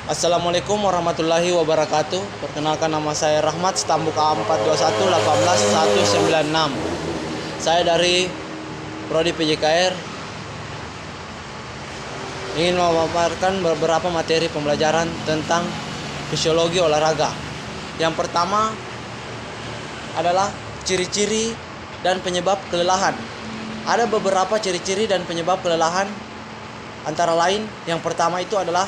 Assalamualaikum warahmatullahi wabarakatuh. Perkenalkan, nama saya Rahmat, stambuk A421 18196. Saya dari Prodi PJKR, ingin memaparkan beberapa materi pembelajaran tentang fisiologi olahraga. Yang pertama adalah ciri-ciri dan penyebab kelelahan. Ada beberapa ciri-ciri dan penyebab kelelahan, antara lain yang pertama itu adalah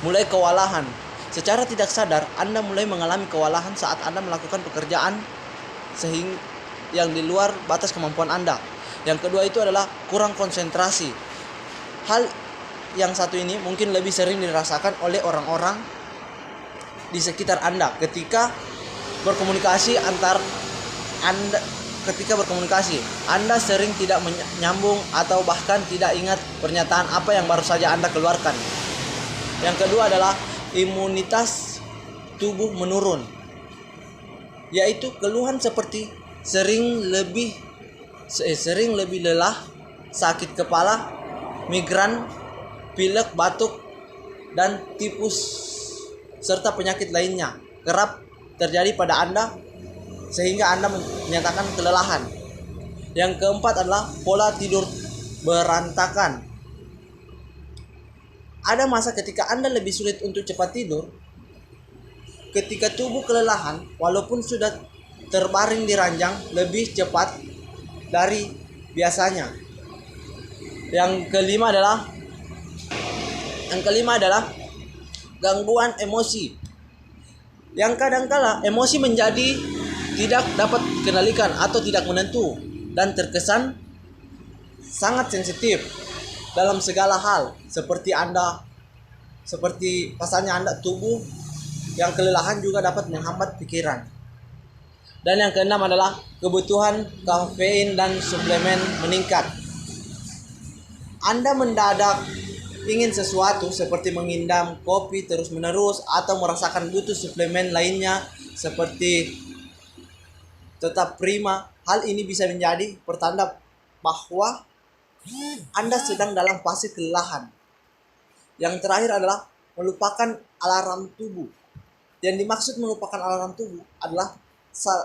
mulai kewalahan. Secara tidak sadar Anda mulai mengalami kewalahan saat Anda melakukan pekerjaan sehingga yang di luar batas kemampuan Anda. Yang kedua itu adalah kurang konsentrasi. Hal yang satu ini mungkin lebih sering dirasakan oleh orang-orang di sekitar Anda ketika berkomunikasi Anda sering tidak menyambung atau bahkan tidak ingat pernyataan apa yang baru saja Anda keluarkan. Yang kedua adalah imunitas tubuh menurun, yaitu keluhan seperti sering lebih lelah, sakit kepala, migran, pilek, batuk, dan tipus serta penyakit lainnya kerap terjadi pada Anda sehingga Anda menyatakan kelelahan. Yang keempat adalah pola tidur berantakan. Ada masa ketika Anda lebih sulit untuk cepat tidur ketika tubuh kelelahan walaupun sudah terbaring di ranjang lebih cepat dari biasanya. Yang kelima adalah gangguan emosi. Yang kadangkala emosi menjadi tidak dapat dikendalikan atau tidak menentu dan terkesan sangat sensitif dalam segala hal, seperti pasalnya Anda tubuh yang kelelahan juga dapat menghambat pikiran. Dan yang keenam adalah kebutuhan kafein dan suplemen meningkat. Anda mendadak ingin sesuatu seperti mengindam kopi terus-menerus atau merasakan butuh suplemen lainnya seperti Tetap Prima. Hal ini bisa menjadi pertanda bahwa Anda sedang dalam fase kelelahan. Yang terakhir adalah melupakan alarm tubuh. Yang dimaksud melupakan alarm tubuh adalah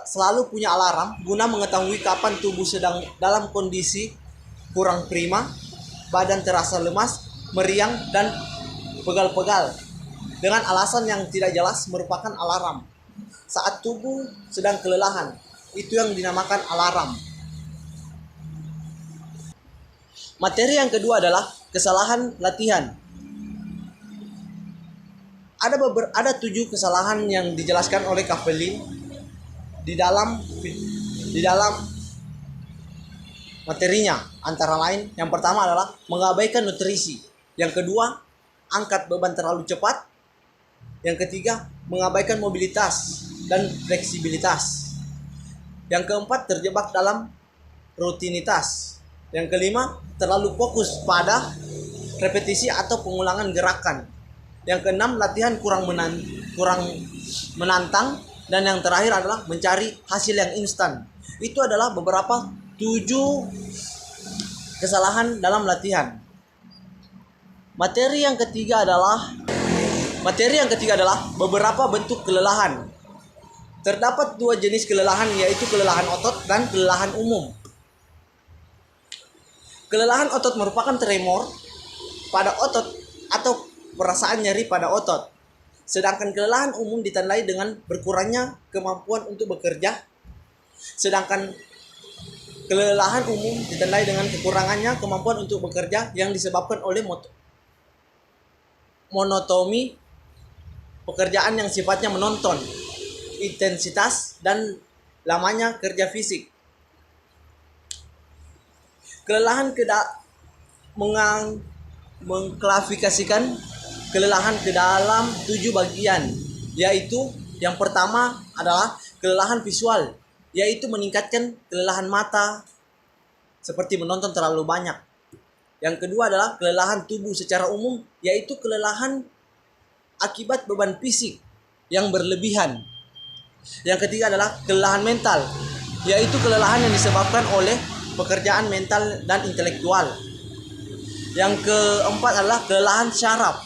selalu punya alarm guna mengetahui kapan tubuh sedang dalam kondisi kurang prima, badan terasa lemas, meriang, dan pegal-pegal. Dengan alasan yang tidak jelas merupakan alarm. Saat tubuh sedang kelelahan, itu yang dinamakan alarm. Materi yang kedua adalah kesalahan latihan. Ada 7 kesalahan yang dijelaskan oleh Kavelin di dalam materinya. Antara lain, yang pertama adalah mengabaikan nutrisi. Yang kedua, angkat beban terlalu cepat. Yang ketiga, mengabaikan mobilitas dan fleksibilitas. Yang keempat, terjebak dalam rutinitas. Yang kelima, terlalu fokus pada repetisi atau pengulangan gerakan. Yang keenam, latihan kurang menantang. Dan yang terakhir adalah mencari hasil yang instan. Itu adalah beberapa 7 kesalahan dalam latihan. Materi yang ketiga adalah beberapa bentuk kelelahan. Terdapat 2 jenis kelelahan, yaitu kelelahan otot dan kelelahan umum. Kelelahan otot merupakan tremor pada otot atau perasaan nyeri pada otot. Sedangkan kelelahan umum ditandai dengan berkurangnya kemampuan untuk bekerja. Sedangkan kelelahan umum ditandai dengan kekurangannya kemampuan untuk bekerja yang disebabkan oleh monotoni pekerjaan yang sifatnya menonton, intensitas, dan lamanya kerja fisik. Kelelahan mengklasifikasikan kelelahan ke dalam 7 bagian, yaitu yang pertama adalah kelelahan visual, yaitu meningkatkan kelelahan mata seperti menonton terlalu banyak. Yang kedua adalah kelelahan tubuh secara umum, yaitu kelelahan akibat beban fisik yang berlebihan. Yang ketiga adalah kelelahan mental, yaitu kelelahan yang disebabkan oleh pekerjaan mental dan intelektual. Yang keempat adalah kelelahan syaraf,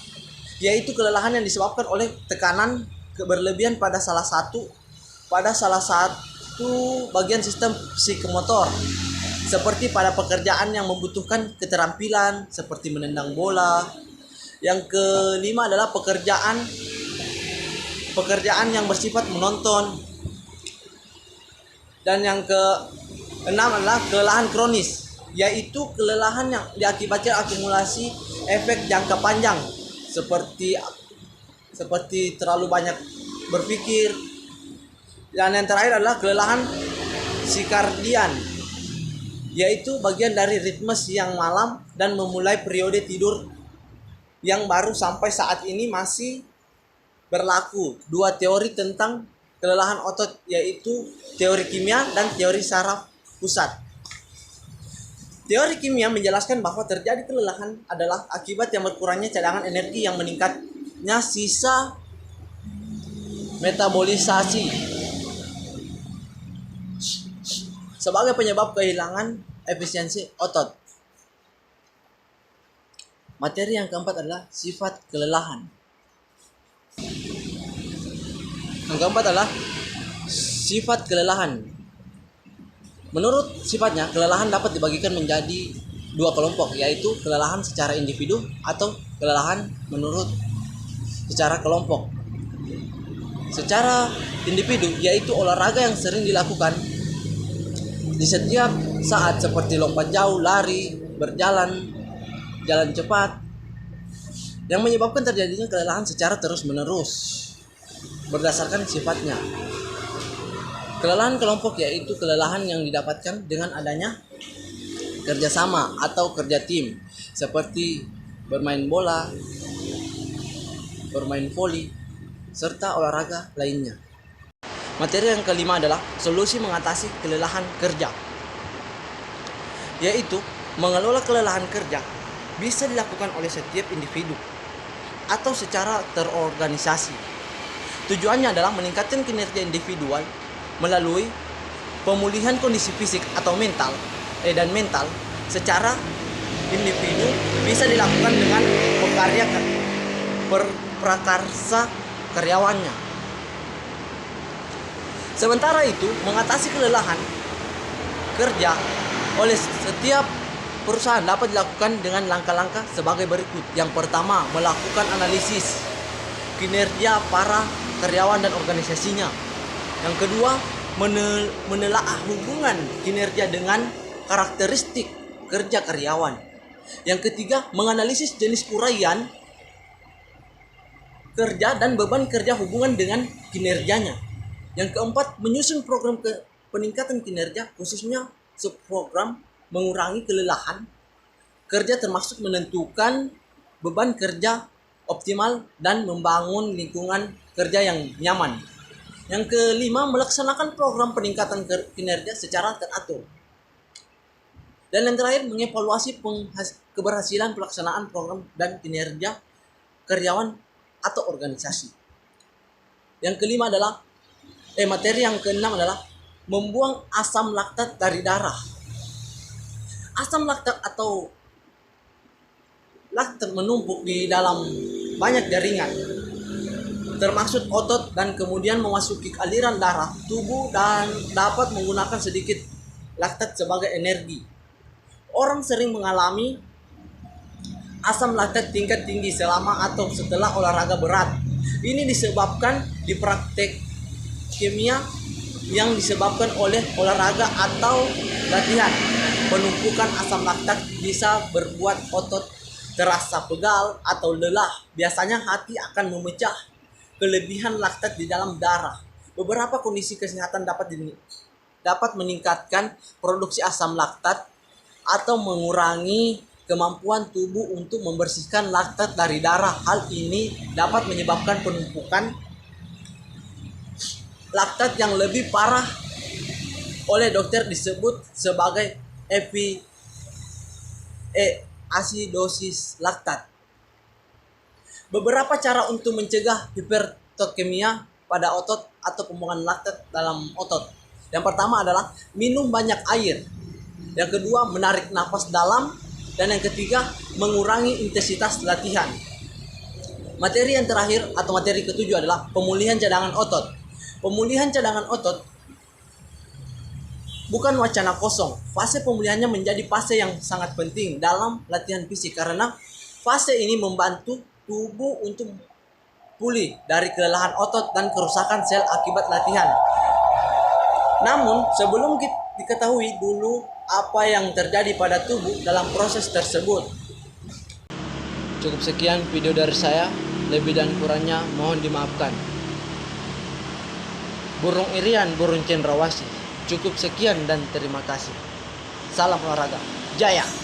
yaitu kelelahan yang disebabkan oleh tekanan berlebihan pada salah satu bagian sistem psikomotor, seperti pada pekerjaan yang membutuhkan keterampilan seperti menendang bola. Yang kelima adalah pekerjaan yang bersifat menonton. Dan yang keenam adalah kelelahan kronis, yaitu kelelahan yang diakibatkan akumulasi efek jangka panjang seperti terlalu banyak berpikir. Dan yang terakhir adalah kelelahan sikardian, yaitu bagian dari ritme siang malam dan memulai periode tidur yang baru. Sampai saat ini masih berlaku dua teori tentang kelelahan otot, yaitu teori kimia dan teori saraf pusat. Teori kimia menjelaskan bahwa terjadi kelelahan adalah akibat yang berkurangnya cadangan energi yang meningkatnya sisa metabolisasi sebagai penyebab kehilangan efisiensi otot. Materi yang keempat adalah sifat kelelahan. Yang keempat adalah sifat kelelahan. Menurut sifatnya, kelelahan dapat dibagikan menjadi dua kelompok, yaitu kelelahan secara individu atau kelelahan menurut secara kelompok. Secara individu, yaitu olahraga yang sering dilakukan di setiap saat seperti lompat jauh, lari, berjalan, jalan cepat, yang menyebabkan terjadinya kelelahan secara terus-menerus berdasarkan sifatnya. Kelelahan kelompok yaitu kelelahan yang didapatkan dengan adanya kerjasama atau kerja tim, seperti bermain bola, bermain voli, serta olahraga lainnya. Materi yang kelima adalah solusi mengatasi kelelahan kerja, yaitu mengelola kelelahan kerja bisa dilakukan oleh setiap individu atau secara terorganisasi. Tujuannya adalah meningkatkan kinerja individual melalui pemulihan kondisi fisik atau mental secara individu bisa dilakukan dengan prakarsa karyawannya. Sementara itu, mengatasi kelelahan kerja oleh setiap perusahaan dapat dilakukan dengan langkah-langkah sebagai berikut. Yang pertama, melakukan analisis kinerja para karyawan dan organisasinya. Yang kedua, menelaah hubungan kinerja dengan karakteristik kerja karyawan. Yang ketiga, menganalisis jenis uraian kerja dan beban kerja hubungan dengan kinerjanya. Yang keempat, menyusun program peningkatan kinerja, khususnya subprogram mengurangi kelelahan kerja, termasuk menentukan beban kerja optimal dan membangun lingkungan kerja yang nyaman. Yang kelima, melaksanakan program peningkatan kinerja secara teratur. Dan yang terakhir, mengevaluasi keberhasilan pelaksanaan program dan kinerja karyawan atau organisasi. Yang kelima adalah materi yang keenam adalah membuang asam laktat dari darah. Asam laktat atau laktat menumpuk di dalam banyak jaringan, termasuk otot, dan kemudian memasuki aliran darah tubuh dan dapat menggunakan sedikit laktat sebagai energi. Orang sering mengalami asam laktat tingkat tinggi selama atau setelah olahraga berat. Ini disebabkan di praktek kimia yang disebabkan oleh olahraga atau latihan. Penumpukan asam laktat bisa berbuat otot terasa pegal atau lelah. Biasanya hati akan memecah kelebihan laktat di dalam darah. Beberapa kondisi kesehatan dapat meningkatkan produksi asam laktat atau mengurangi kemampuan tubuh untuk membersihkan laktat dari darah. Hal ini dapat menyebabkan penumpukan laktat yang lebih parah, oleh dokter disebut sebagai asidosis laktat. Beberapa cara untuk mencegah hipertokemia pada otot atau pembuangan laktat dalam otot. Yang pertama adalah minum banyak air. Yang kedua, menarik nafas dalam. Dan yang ketiga, mengurangi intensitas latihan. Materi yang terakhir atau materi ketujuh adalah pemulihan cadangan otot. Pemulihan cadangan otot bukan wacana kosong. Fase pemulihannya menjadi fase yang sangat penting dalam latihan fisik karena fase ini membantu tubuh untuk pulih dari kelelahan otot dan kerusakan sel akibat latihan. Namun, sebelum diketahui dulu apa yang terjadi pada tubuh dalam proses tersebut. Cukup sekian video dari saya, lebih dan kurangnya mohon dimaafkan. Burung Irian, burung cendrawasih. Cukup sekian dan terima kasih. Salam olahraga. Jaya!